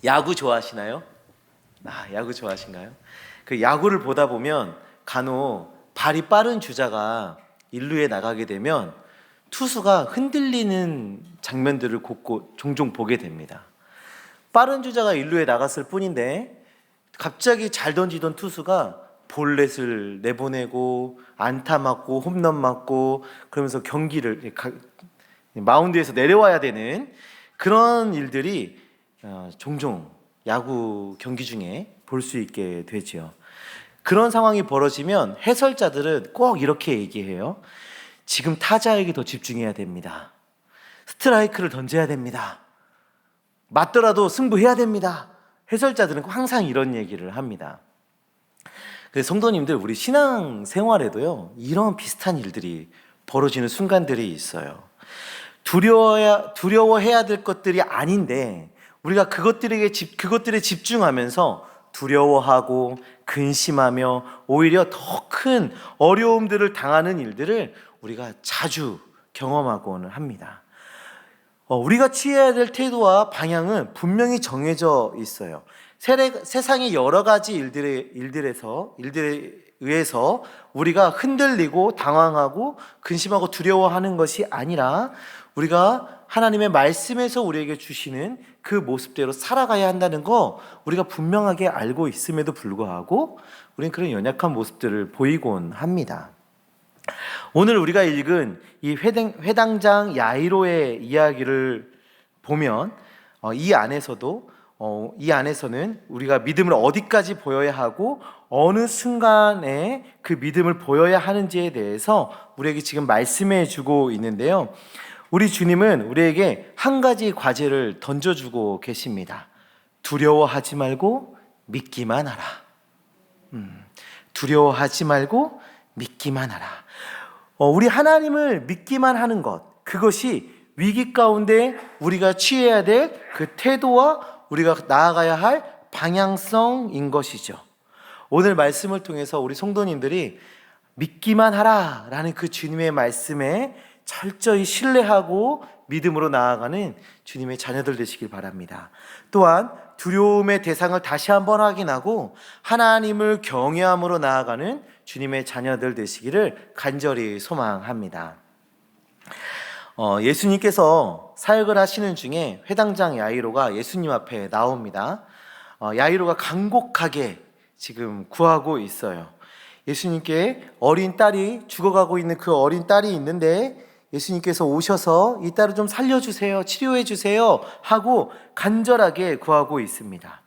야구 좋아하시나요? 야구 좋아하신가요? 그 야구를 보다 보면 간혹 발이 빠른 주자가 일루에 나가게 되면 투수가 흔들리는 장면들을 종종 보게 됩니다. 빠른 주자가 일루에 나갔을 뿐인데 갑자기 잘 던지던 투수가 볼넷을 내보내고 안타 맞고 홈런 맞고 그러면서 경기를 마운드에서 내려와야 되는 그런 일들이 종종 야구 경기 중에 볼 수 있게 되죠. 그런 상황이 벌어지면 해설자들은 꼭 이렇게 얘기해요. 지금 타자에게 더 집중해야 됩니다. 스트라이크를 던져야 됩니다. 맞더라도 승부해야 됩니다. 해설자들은 항상 이런 얘기를 합니다. 그래서 성도님들, 우리 신앙 생활에도요, 이런 비슷한 일들이 벌어지는 순간들이 있어요. 두려워해야 될 것들이 아닌데 우리가 그것들에 집중하면서 두려워하고 근심하며 오히려 더 큰 어려움들을 당하는 일들을 우리가 자주 경험하고는 합니다. 우리가 취해야 될 태도와 방향은 분명히 정해져 있어요. 세상의 여러 가지 일들에 의해서 우리가 흔들리고 당황하고 근심하고 두려워하는 것이 아니라 우리가 하나님의 말씀에서 우리에게 주시는 그 모습대로 살아가야 한다는 거 우리가 분명하게 알고 있음에도 불구하고 우리는 그런 연약한 모습들을 보이곤 합니다. 오늘 우리가 읽은 이 회당장 야이로의 이야기를 보면 이 안에서는 우리가 믿음을 어디까지 보여야 하고 어느 순간에 그 믿음을 보여야 하는지에 대해서 우리에게 지금 말씀해 주고 있는데요. 우리 주님은 우리에게 한 가지 과제를 던져주고 계십니다. 두려워하지 말고 믿기만 하라. 두려워하지 말고 믿기만 하라. 우리 하나님을 믿기만 하는 것, 그것이 위기 가운데 우리가 취해야 될 그 태도와 우리가 나아가야 할 방향성인 것이죠. 오늘 말씀을 통해서 우리 성도님들이 믿기만 하라 라는 그 주님의 말씀에 철저히 신뢰하고 믿음으로 나아가는 주님의 자녀들 되시길 바랍니다. 또한 두려움의 대상을 다시 한번 확인하고 하나님을 경외함으로 나아가는 주님의 자녀들 되시기를 간절히 소망합니다. 예수님께서 사역을 하시는 중에 회당장 야이로가 예수님 앞에 나옵니다. 야이로가 간곡하게 지금 구하고 있어요. 예수님께 어린 딸이 죽어가고 있는 그 어린 딸이 있는데 예수님께서 오셔서 이 딸을 좀 살려주세요, 치료해주세요 하고 간절하게 구하고 있습니다.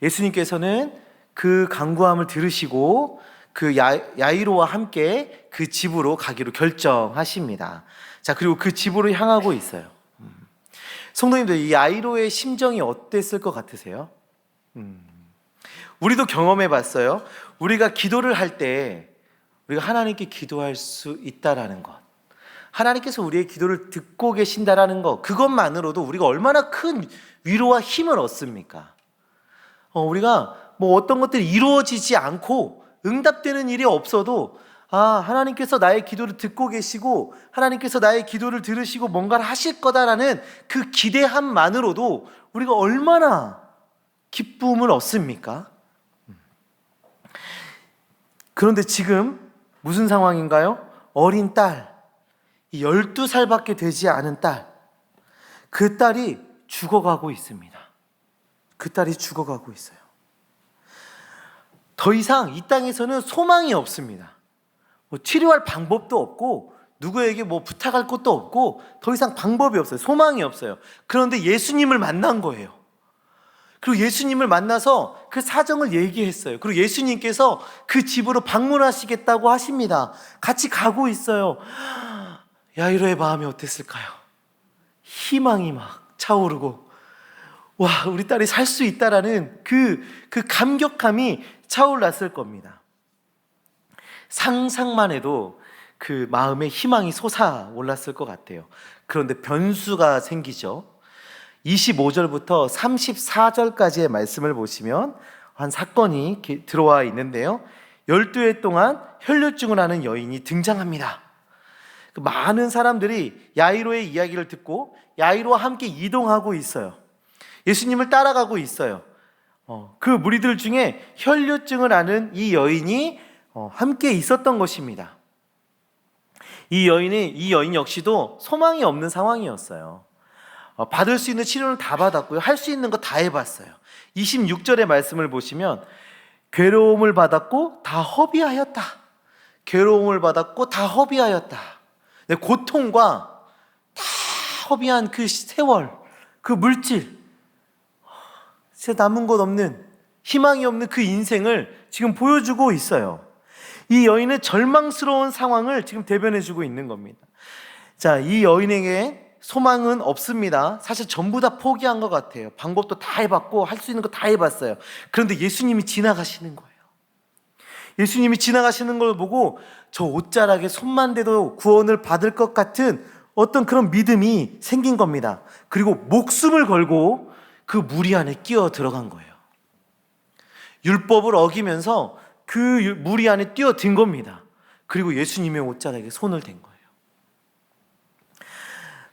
예수님께서는 그 간구함을 들으시고 그 야이로와 함께 그 집으로 가기로 결정하십니다. 자, 그리고 그 집으로 향하고 있어요. 성도님들, 이 야이로의 심정이 어땠을 것 같으세요? 우리도 경험해 봤어요. 우리가 기도를 할 때 우리가 하나님께 기도할 수 있다라는 것, 하나님께서 우리의 기도를 듣고 계신다라는 것, 그것만으로도 우리가 얼마나 큰 위로와 힘을 얻습니까? 우리가 어떤 것들이 이루어지지 않고 응답되는 일이 없어도 하나님께서 나의 기도를 듣고 계시고 하나님께서 나의 기도를 들으시고 뭔가를 하실 거다라는 그 기대함만으로도 우리가 얼마나 기쁨을 얻습니까? 그런데 지금 무슨 상황인가요? 어린 딸, 12살밖에 되지 않은 딸, 그 딸이 죽어가고 있습니다. 그 딸이 죽어가고 있어요. 더 이상 이 땅에서는 소망이 없습니다. 치료할 방법도 없고 누구에게 부탁할 것도 없고 더 이상 방법이 없어요. 소망이 없어요. 그런데 예수님을 만난 거예요. 그리고 예수님을 만나서 그 사정을 얘기했어요. 그리고 예수님께서 그 집으로 방문하시겠다고 하십니다. 같이 가고 있어요. 야이로의 마음이 어땠을까요? 희망이 막 차오르고, 와, 우리 딸이 살 수 있다라는 그 감격함이 차올랐을 겁니다. 상상만 해도 그 마음에 희망이 솟아올랐을 것 같아요. 그런데 변수가 생기죠. 25절부터 34절까지의 말씀을 보시면 한 사건이 들어와 있는데요. 12해 동안 혈류증을 하는 여인이 등장합니다. 많은 사람들이 야이로의 이야기를 듣고 야이로와 함께 이동하고 있어요. 예수님을 따라가고 있어요. 그 무리들 중에 혈류증을 앓는 이 여인이 함께 있었던 것입니다. 이 여인 역시도 소망이 없는 상황이었어요. 받을 수 있는 치료는 다 받았고요. 할 수 있는 거 다 해봤어요. 26절의 말씀을 보시면 괴로움을 받았고 다 허비하였다. 괴로움을 받았고 다 허비하였다. 고통과 다 허비한 그 세월, 그 물질, 진짜 남은 것 없는, 희망이 없는 그 인생을 지금 보여주고 있어요. 이 여인은 절망스러운 상황을 지금 대변해주고 있는 겁니다. 자, 이 여인에게 소망은 없습니다. 사실 전부 다 포기한 것 같아요. 방법도 다 해봤고 할 수 있는 거 다 해봤어요. 그런데 예수님이 지나가시는 거예요. 예수님이 지나가시는 걸 보고 저 옷자락에 손만 대도 구원을 받을 것 같은 어떤 그런 믿음이 생긴 겁니다. 그리고 목숨을 걸고 그 무리 안에 끼어 들어간 거예요. 율법을 어기면서 그 무리 안에 뛰어든 겁니다. 그리고 예수님의 옷자락에 손을 댄 거예요.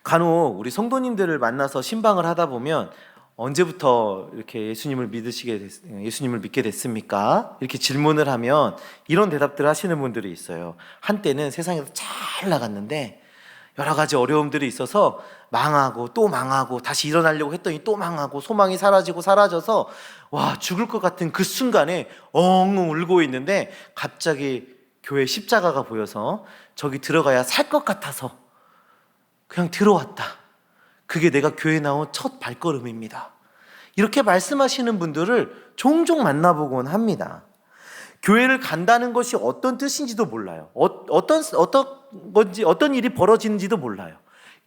간혹 우리 성도님들을 만나서 신방을 하다 보면 언제부터 이렇게 예수님을 믿게 됐습니까? 이렇게 질문을 하면 이런 대답들을 하시는 분들이 있어요. 한때는 세상에서 잘 나갔는데 여러 가지 어려움들이 있어서 망하고 또 망하고 다시 일어나려고 했더니 또 망하고 소망이 사라지고 사라져서 와 죽을 것 같은 그 순간에 엉엉 울고 있는데 갑자기 교회 십자가가 보여서 저기 들어가야 살 것 같아서 그냥 들어왔다. 그게 내가 교회 나온 첫 발걸음입니다. 이렇게 말씀하시는 분들을 종종 만나보곤 합니다. 교회를 간다는 것이 어떤 뜻인지도 몰라요. 어떤 일이 벌어지는지도 몰라요.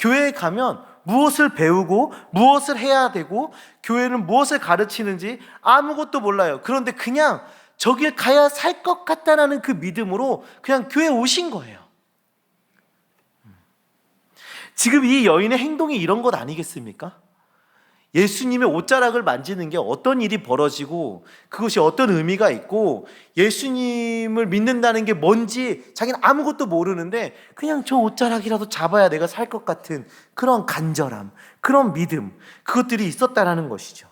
교회에 가면 무엇을 배우고 무엇을 해야 되고 교회는 무엇을 가르치는지 아무것도 몰라요. 그런데 그냥 저길 가야 살 것 같다라는 그 믿음으로 그냥 교회에 오신 거예요. 지금 이 여인의 행동이 이런 것 아니겠습니까? 예수님의 옷자락을 만지는 게 어떤 일이 벌어지고 그것이 어떤 의미가 있고 예수님을 믿는다는 게 뭔지 자기는 아무것도 모르는데 그냥 저 옷자락이라도 잡아야 내가 살 것 같은 그런 간절함, 그런 믿음, 그것들이 있었다라는 것이죠.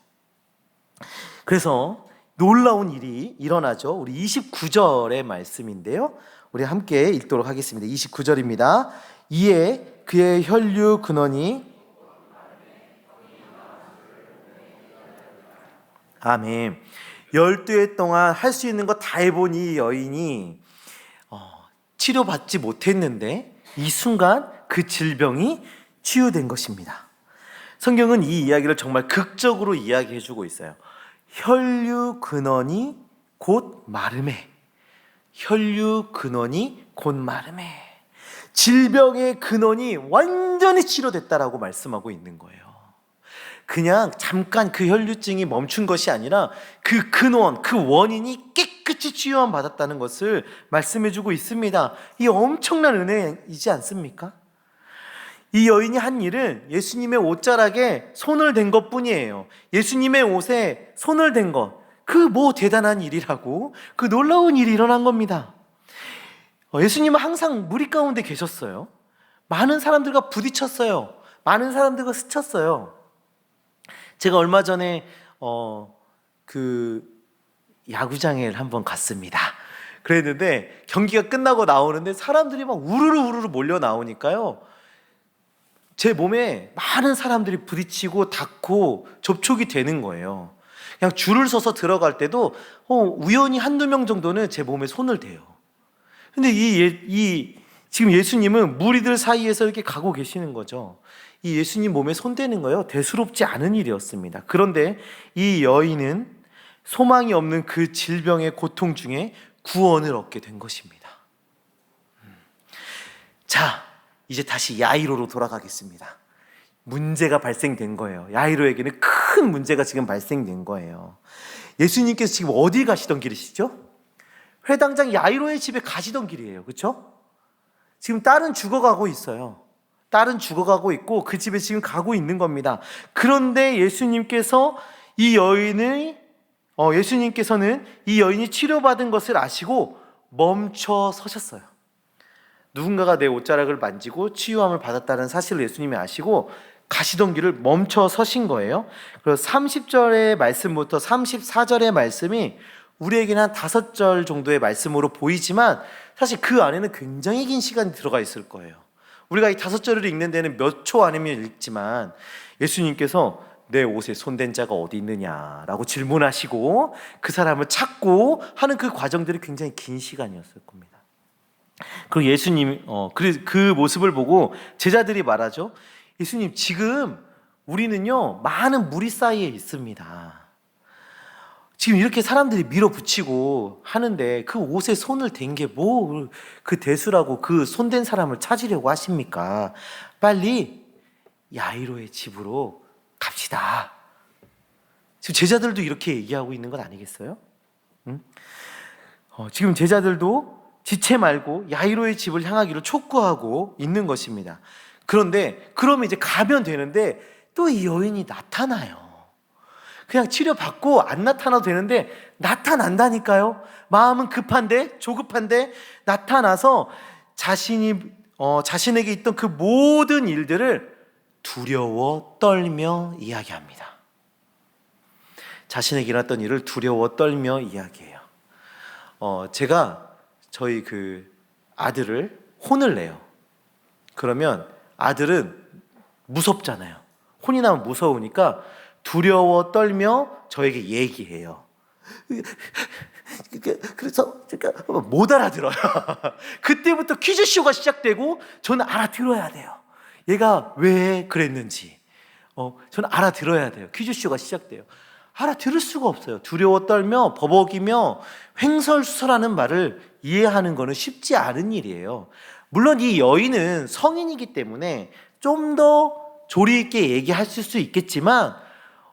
그래서 놀라운 일이 일어나죠. 우리 29절의 말씀인데요. 우리 함께 읽도록 하겠습니다. 29절입니다. 이에 그의 혈류 근원이 아멘. 12해 동안 할 수 있는 거 다 해본 이 여인이 치료받지 못했는데 이 순간 그 질병이 치유된 것입니다. 성경은 이 이야기를 정말 극적으로 이야기해주고 있어요. 혈류 근원이 곧 마름에, 혈류 근원이 곧 마름에, 질병의 근원이 완전히 치료됐다라고 말씀하고 있는 거예요. 그냥 잠깐 그 혈류증이 멈춘 것이 아니라 그 근원, 그 원인이 깨끗이 치유함 받았다는 것을 말씀해주고 있습니다. 이 엄청난 은혜이지 않습니까? 이 여인이 한 일은 예수님의 옷자락에 손을 댄 것뿐이에요. 예수님의 옷에 손을 댄 것, 그 뭐 대단한 일이라고, 그 놀라운 일이 일어난 겁니다. 예수님은 항상 무리 가운데 계셨어요. 많은 사람들과 부딪혔어요. 많은 사람들과 스쳤어요. 제가 얼마 전에 그 야구장에 한번 갔습니다. 그랬는데 경기가 끝나고 나오는데 사람들이 막 우르르 몰려 나오니까요. 제 몸에 많은 사람들이 부딪히고 닿고 접촉이 되는 거예요. 그냥 줄을 서서 들어갈 때도 우연히 한두 명 정도는 제 몸에 손을 대요. 근데 지금 예수님은 무리들 사이에서 이렇게 가고 계시는 거죠. 이 예수님 몸에 손대는 거요, 대수롭지 않은 일이었습니다. 그런데 이 여인은 소망이 없는 그 질병의 고통 중에 구원을 얻게 된 것입니다. 자, 이제 다시 야이로로 돌아가겠습니다. 문제가 발생된 거예요. 야이로에게는 큰 문제가 지금 발생된 거예요. 예수님께서 지금 어디 가시던 길이시죠? 회당장 야이로의 집에 가시던 길이에요. 그렇죠? 지금 딸은 죽어가고 있어요. 딸은 죽어가고 있고 그 집에 지금 가고 있는 겁니다. 그런데 예수님께서는 이 여인이 치료받은 것을 아시고 멈춰 서셨어요. 누군가가 내 옷자락을 만지고 치유함을 받았다는 사실을 예수님이 아시고 가시던 길을 멈춰 서신 거예요. 그래서 30절의 말씀부터 34절의 말씀이 우리에게는 한 5절 정도의 말씀으로 보이지만 사실 그 안에는 굉장히 긴 시간이 들어가 있을 거예요. 우리가 이 5절을 읽는 데는 몇 초 아니면 읽지만 예수님께서 내 옷에 손댄 자가 어디 있느냐라고 질문하시고 그 사람을 찾고 하는 그 과정들이 굉장히 긴 시간이었을 겁니다. 그리고 예수님 그 모습을 보고 제자들이 말하죠. 예수님, 지금 우리는요 많은 무리 사이에 있습니다. 지금 이렇게 사람들이 밀어붙이고 하는데 그 옷에 손을 댄 게 뭐 그 대수라고 그 손댄 사람을 찾으려고 하십니까? 빨리 야이로의 집으로 갑시다. 지금 제자들도 이렇게 얘기하고 있는 건 아니겠어요? 응? 지금 제자들도 지체 말고 야이로의 집을 향하기를 촉구하고 있는 것입니다. 그런데 그러면 이제 가면 되는데 또 이 여인이 나타나요. 그냥 치료받고 안 나타나도 되는데 나타난다니까요. 마음은 급한데 조급한데 나타나서 자신에게 있던 그 모든 일들을 두려워 떨며 이야기합니다. 자신에게 일어났던 일을 두려워 떨며 이야기해요. 제가 저희 그 아들을 혼을 내요. 그러면 아들은 무섭잖아요. 혼이 나면 무서우니까 두려워 떨며 저에게 얘기해요. 그래서 제가 못 알아들어요. 그때부터 퀴즈쇼가 시작되고 저는 알아들어야 돼요. 얘가 왜 그랬는지 저는 알아들어야 돼요. 퀴즈쇼가 시작돼요. 알아들을 수가 없어요. 두려워 떨며 버벅이며 횡설수설하는 말을 이해하는 것은 쉽지 않은 일이에요. 물론 이 여인은 성인이기 때문에 좀 더 조리 있게 얘기하실 수 있겠지만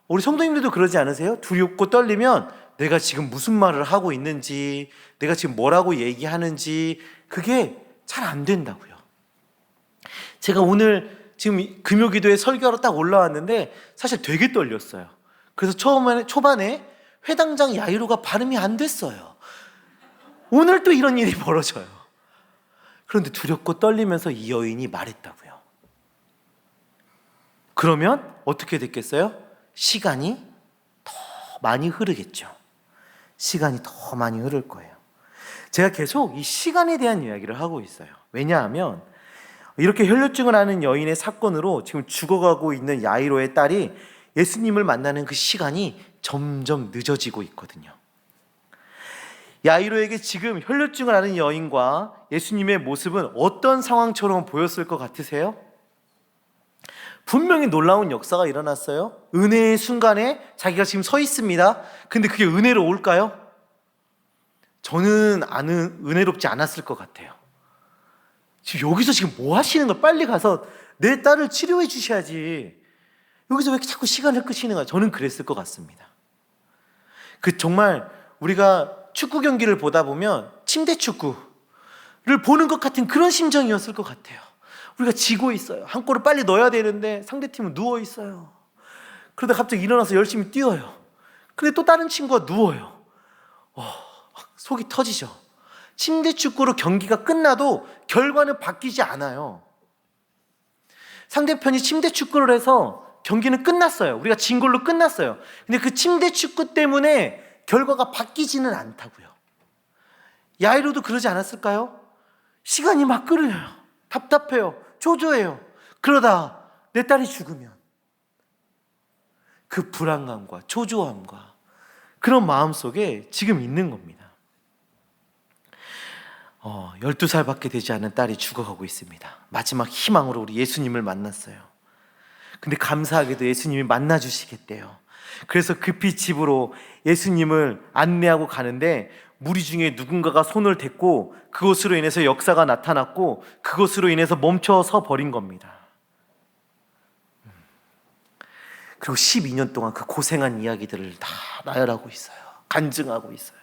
우리 성도님들도 그러지 않으세요? 두렵고 떨리면 내가 지금 무슨 말을 하고 있는지, 내가 지금 뭐라고 얘기하는지 그게 잘 안 된다고요. 제가 오늘 지금 금요기도에 설교하러 딱 올라왔는데 사실 되게 떨렸어요. 그래서 초반에 회당장 야이로가 발음이 안 됐어요. 오늘 또 이런 일이 벌어져요. 그런데 두렵고 떨리면서 이 여인이 말했다고요. 그러면 어떻게 됐겠어요? 시간이 더 많이 흐르겠죠. 시간이 더 많이 흐를 거예요. 제가 계속 이 시간에 대한 이야기를 하고 있어요. 왜냐하면 이렇게 혈류증을 앓는 여인의 사건으로 지금 죽어가고 있는 야이로의 딸이 예수님을 만나는 그 시간이 점점 늦어지고 있거든요. 야이로에게 지금 혈류증을 앓는 여인과 예수님의 모습은 어떤 상황처럼 보였을 것 같으세요? 분명히 놀라운 역사가 일어났어요. 은혜의 순간에 자기가 지금 서 있습니다. 근데 그게 은혜로 올까요? 저는 은혜롭지 않았을 것 같아요. 지금 여기서 지금 뭐 하시는 거예요? 빨리 가서 내 딸을 치료해 주셔야지. 여기서 왜 자꾸 시간을 끄시는 거예요? 저는 그랬을 것 같습니다. 정말 우리가 축구 경기를 보다 보면 침대 축구를 보는 것 같은 그런 심정이었을 것 같아요. 우리가 지고 있어요. 한 골을 빨리 넣어야 되는데 상대팀은 누워 있어요. 그러다 갑자기 일어나서 열심히 뛰어요. 근데 또 다른 친구가 누워요. 속이 터지죠. 침대 축구로 경기가 끝나도 결과는 바뀌지 않아요. 상대편이 침대 축구를 해서 경기는 끝났어요. 우리가 진 걸로 끝났어요. 근데 그 침대 축구 때문에 결과가 바뀌지는 않다고요. 야이로도 그러지 않았을까요? 시간이 막 끌려요. 답답해요. 초조해요. 그러다 내 딸이 죽으면 그 불안감과 초조함과 그런 마음 속에 지금 있는 겁니다. 12살밖에 되지 않은 딸이 죽어가고 있습니다. 마지막 희망으로 우리 예수님을 만났어요. 근데 감사하게도 예수님이 만나주시겠대요. 그래서 급히 집으로 예수님을 안내하고 가는데 무리 중에 누군가가 손을 댔고 그것으로 인해서 역사가 나타났고 그것으로 인해서 멈춰서 버린 겁니다. 그리고 12년 동안 그 고생한 이야기들을 다 나열하고 있어요. 간증하고 있어요.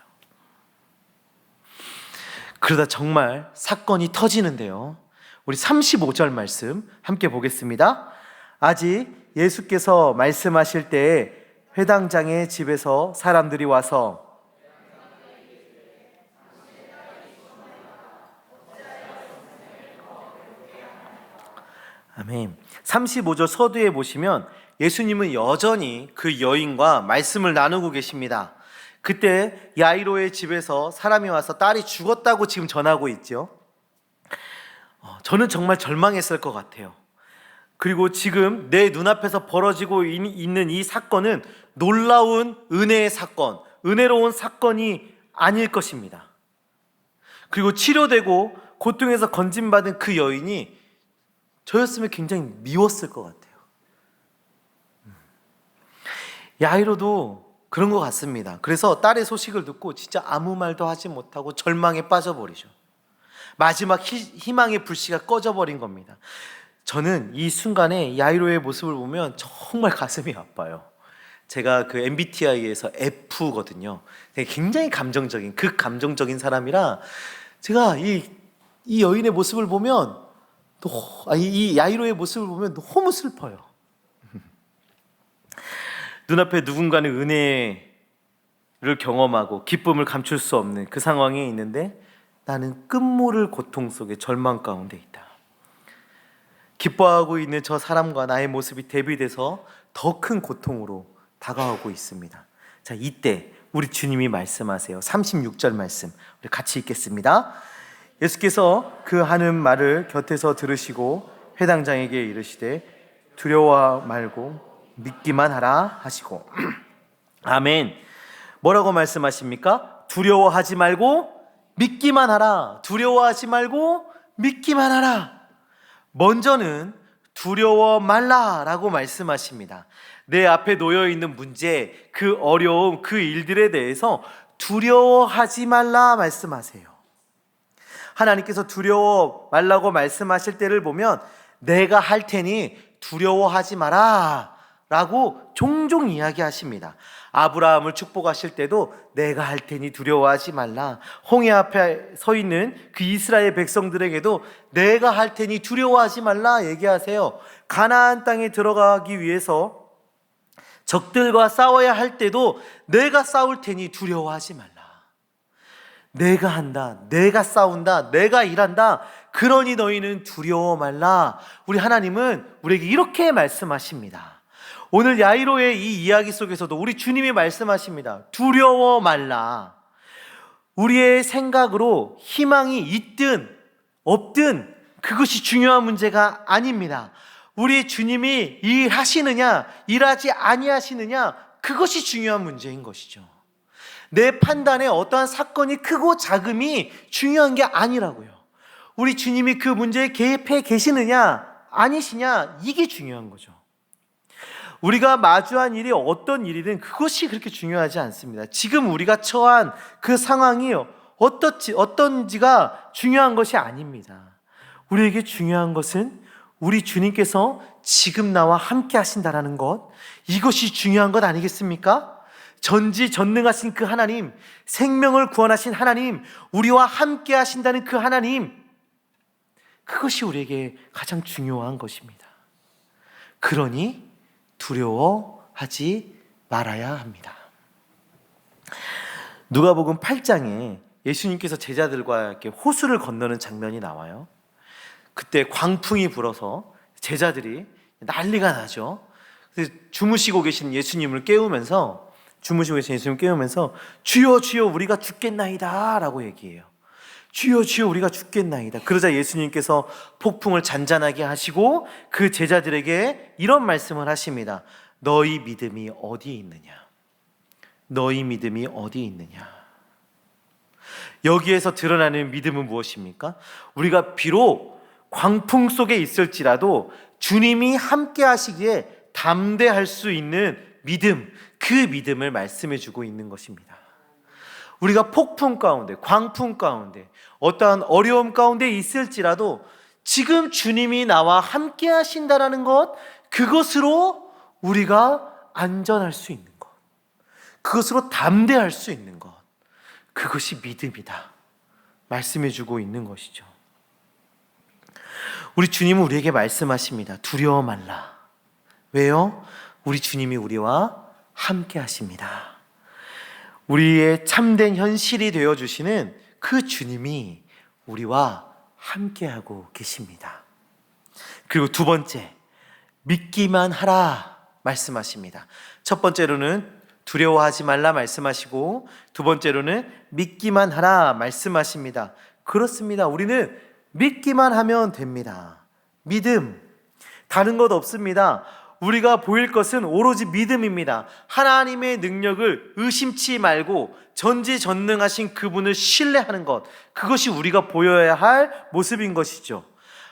그러다 정말 사건이 터지는데요. 우리 35절 말씀 함께 보겠습니다. 아직 예수께서 말씀하실 때에 회당장의 집에서 사람들이 와서 아멘. 35절 서두에 보시면 예수님은 여전히 그 여인과 말씀을 나누고 계십니다. 그때 야이로의 집에서 사람이 와서 딸이 죽었다고 지금 전하고 있죠. 저는 정말 절망했을 것 같아요. 그리고 지금 내 눈앞에서 벌어지고 있는 이 사건은 놀라운 은혜의 사건, 은혜로운 사건이 아닐 것입니다. 그리고 치료되고 고통에서 건진받은 그 여인이 저였으면 굉장히 미웠을 것 같아요. 야이로도 그런 것 같습니다. 그래서 딸의 소식을 듣고 진짜 아무 말도 하지 못하고 절망에 빠져버리죠. 마지막 희망의 불씨가 꺼져버린 겁니다. 저는 이 순간에 야이로의 모습을 보면 정말 가슴이 아파요. 제가 그 MBTI에서 F거든요. 굉장히 감정적인, 극감정적인 사람이라 제가 이 여인의 모습을 보면 이 야이로의 모습을 보면 너무 슬퍼요. 눈앞에 누군가는 은혜를 경험하고 기쁨을 감출 수 없는 그 상황에 있는데 나는 끝모를 고통 속에 절망 가운데 있다. 기뻐하고 있는 저 사람과 나의 모습이 대비돼서 더 큰 고통으로 다가오고 있습니다. 자, 이때 우리 주님이 말씀하세요. 36절 말씀 우리 같이 읽겠습니다. 예수께서 그 하는 말을 곁에서 들으시고 회당장에게 이르시되 두려워 말고 믿기만 하라 하시고 아멘. 뭐라고 말씀하십니까? 두려워하지 말고 믿기만 하라. 두려워하지 말고 믿기만 하라. 먼저는 두려워 말라라고 말씀하십니다. 내 앞에 놓여 있는 문제, 그 어려움, 그 일들에 대해서 두려워하지 말라 말씀하세요. 하나님께서 두려워 말라고 말씀하실 때를 보면 내가 할 테니 두려워하지 마라 라고 종종 이야기하십니다. 아브라함을 축복하실 때도 내가 할 테니 두려워하지 말라. 홍해 앞에 서 있는 그 이스라엘 백성들에게도 내가 할 테니 두려워하지 말라 얘기하세요. 가나안 땅에 들어가기 위해서 적들과 싸워야 할 때도 내가 싸울 테니 두려워하지 말라. 내가 한다, 내가 싸운다, 내가 일한다. 그러니 너희는 두려워 말라. 우리 하나님은 우리에게 이렇게 말씀하십니다. 오늘 야이로의 이 이야기 속에서도 우리 주님이 말씀하십니다. 두려워 말라. 우리의 생각으로 희망이 있든 없든 그것이 중요한 문제가 아닙니다. 우리 주님이 일하시느냐 일하지 아니하시느냐 그것이 중요한 문제인 것이죠. 내 판단에 어떠한 사건이 크고 작음이 중요한 게 아니라고요. 우리 주님이 그 문제에 개입해 계시느냐 아니시냐 이게 중요한 거죠. 우리가 마주한 일이 어떤 일이든 그것이 그렇게 중요하지 않습니다. 지금 우리가 처한 그 상황이 어떤지가 중요한 것이 아닙니다. 우리에게 중요한 것은 우리 주님께서 지금 나와 함께 하신다는 것, 이것이 중요한 것 아니겠습니까? 전지전능하신 그 하나님, 생명을 구원하신 하나님, 우리와 함께 하신다는 그 하나님, 그것이 우리에게 가장 중요한 것입니다. 그러니 두려워하지 말아야 합니다. 누가복음 8장에 예수님께서 제자들과 이렇게 호수를 건너는 장면이 나와요. 그때 광풍이 불어서 제자들이 난리가 나죠. 주무시고 계신 예수님을 깨우면서 주여 주여 우리가 죽겠나이다 라고 얘기해요. 주여 주여 우리가 죽겠나이다. 그러자 예수님께서 폭풍을 잔잔하게 하시고 그 제자들에게 이런 말씀을 하십니다. 너희 믿음이 어디에 있느냐? 너희 믿음이 어디에 있느냐? 여기에서 드러나는 믿음은 무엇입니까? 우리가 비록 광풍 속에 있을지라도 주님이 함께 하시기에 담대할 수 있는 믿음, 그 믿음을 말씀해 주고 있는 것입니다. 우리가 폭풍 가운데, 광풍 가운데, 어떠한 어려움 가운데 있을지라도 지금 주님이 나와 함께 하신다라는 것, 그것으로 우리가 안전할 수 있는 것, 그것으로 담대할 수 있는 것, 그것이 믿음이다 말씀해 주고 있는 것이죠. 우리 주님은 우리에게 말씀하십니다. 두려워 말라. 왜요? 우리 주님이 우리와 함께 하십니다. 우리의 참된 현실이 되어주시는 그 주님이 우리와 함께하고 계십니다. 그리고 두 번째, 믿기만 하라 말씀하십니다. 첫 번째로는 두려워하지 말라 말씀하시고, 두 번째로는 믿기만 하라 말씀하십니다. 그렇습니다. 우리는 믿기만 하면 됩니다. 믿음, 다른 것 없습니다. 우리가 보일 것은 오로지 믿음입니다. 하나님의 능력을 의심치 말고 전지전능하신 그분을 신뢰하는 것, 그것이 우리가 보여야 할 모습인 것이죠.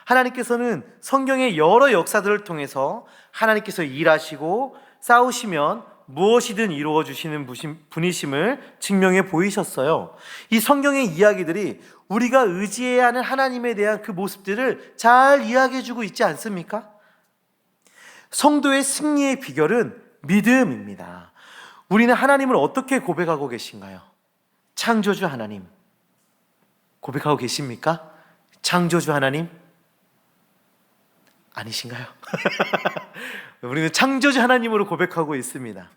하나님께서는 성경의 여러 역사들을 통해서 하나님께서 일하시고 싸우시면 무엇이든 이루어 주시는 분이심을 증명해 보이셨어요. 이 성경의 이야기들이 우리가 의지해야 하는 하나님에 대한 그 모습들을 잘 이야기해 주고 있지 않습니까? 성도의 승리의 비결은 믿음입니다. 우리는 하나님을 어떻게 고백하고 계신가요? 창조주 하나님 고백하고 계십니까? 창조주 하나님 아니신가요? 우리는 창조주 하나님으로 고백하고 있습니다.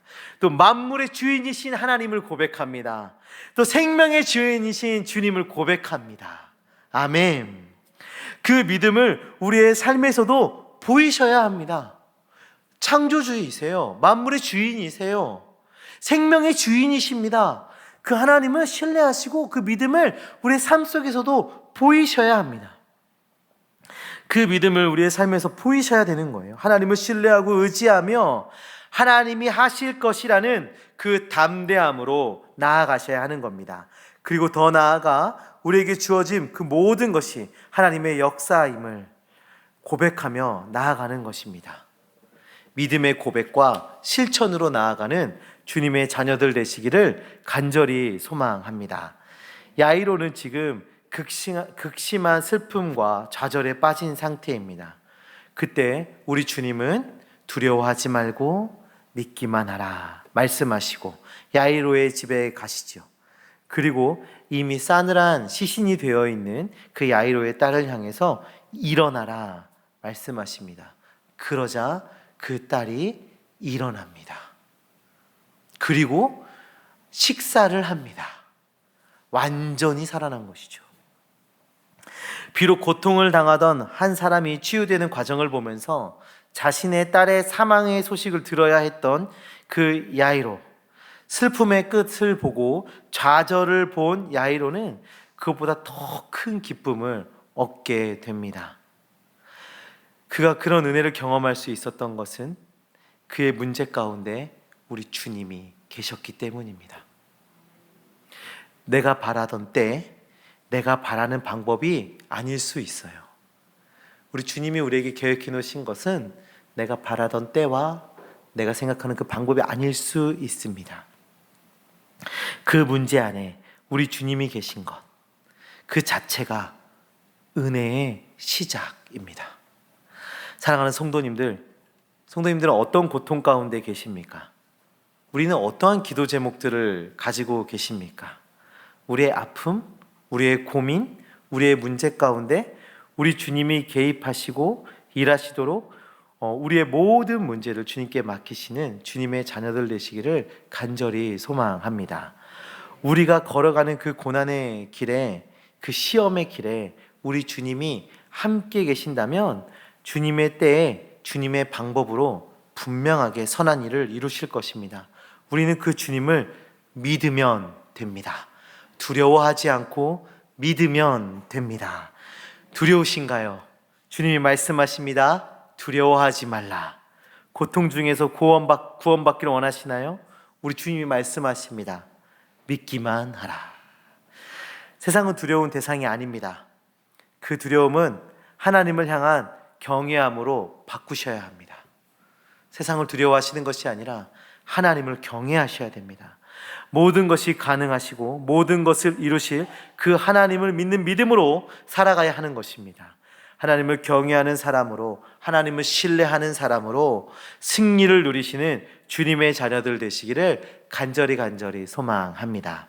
또 만물의 주인이신 하나님을 고백합니다. 또 생명의 주인이신 주님을 고백합니다. 아멘. 그 믿음을 우리의 삶에서도 보이셔야 합니다. 창조주이세요. 만물의 주인이세요. 생명의 주인이십니다. 그 하나님을 신뢰하시고 그 믿음을 우리의 삶 속에서도 보이셔야 합니다. 그 믿음을 우리의 삶에서 보이셔야 되는 거예요. 하나님을 신뢰하고 의지하며 하나님이 하실 것이라는 그 담대함으로 나아가셔야 하는 겁니다. 그리고 더 나아가 우리에게 주어진 그 모든 것이 하나님의 역사임을 고백하며 나아가는 것입니다. 믿음의 고백과 실천으로 나아가는 주님의 자녀들 되시기를 간절히 소망합니다. 야이로는 지금 극심한 슬픔과 좌절에 빠진 상태입니다. 그때 우리 주님은 두려워하지 말고 믿기만 하라 말씀하시고 야이로의 집에 가시죠. 그리고 이미 싸늘한 시신이 되어 있는 그 야이로의 딸을 향해서 일어나라 말씀하십니다. 그러자 그 딸이 일어납니다. 그리고 식사를 합니다. 완전히 살아난 것이죠. 비록 고통을 당하던 한 사람이 치유되는 과정을 보면서 자신의 딸의 사망의 소식을 들어야 했던 그 야이로, 슬픔의 끝을 보고 좌절을 본 야이로는 그것보다 더 큰 기쁨을 얻게 됩니다. 그가 그런 은혜를 경험할 수 있었던 것은 그의 문제 가운데 우리 주님이 계셨기 때문입니다. 내가 바라던 때, 내가 바라는 방법이 아닐 수 있어요. 우리 주님이 우리에게 계획해 놓으신 것은 내가 바라던 때와 내가 생각하는 그 방법이 아닐 수 있습니다. 그 문제 안에 우리 주님이 계신 것, 그 자체가 은혜의 시작입니다. 사랑하는 성도님들은 어떤 고통 가운데 계십니까? 우리는 어떠한 기도 제목들을 가지고 계십니까? 우리의 아픔, 우리의 고민, 우리의 문제 가운데 우리 주님이 개입하시고 일하시도록 우리의 모든 문제를 주님께 맡기시는 주님의 자녀들 되시기를 간절히 소망합니다. 우리가 걸어가는 그 고난의 길에, 그 시험의 길에 우리 주님이 함께 계신다면 주님의 때에 주님의 방법으로 분명하게 선한 일을 이루실 것입니다. 우리는 그 주님을 믿으면 됩니다. 두려워하지 않고 믿으면 됩니다. 두려우신가요? 주님이 말씀하십니다. 두려워하지 말라. 고통 중에서 구원받기를 원하시나요? 우리 주님이 말씀하십니다. 믿기만 하라. 세상은 두려운 대상이 아닙니다. 그 두려움은 하나님을 향한 경외함으로 바꾸셔야 합니다. 세상을 두려워하시는 것이 아니라 하나님을 경외하셔야 됩니다. 모든 것이 가능하시고 모든 것을 이루실 그 하나님을 믿는 믿음으로 살아가야 하는 것입니다. 하나님을 경외하는 사람으로, 하나님을 신뢰하는 사람으로 승리를 누리시는 주님의 자녀들 되시기를 간절히 소망합니다.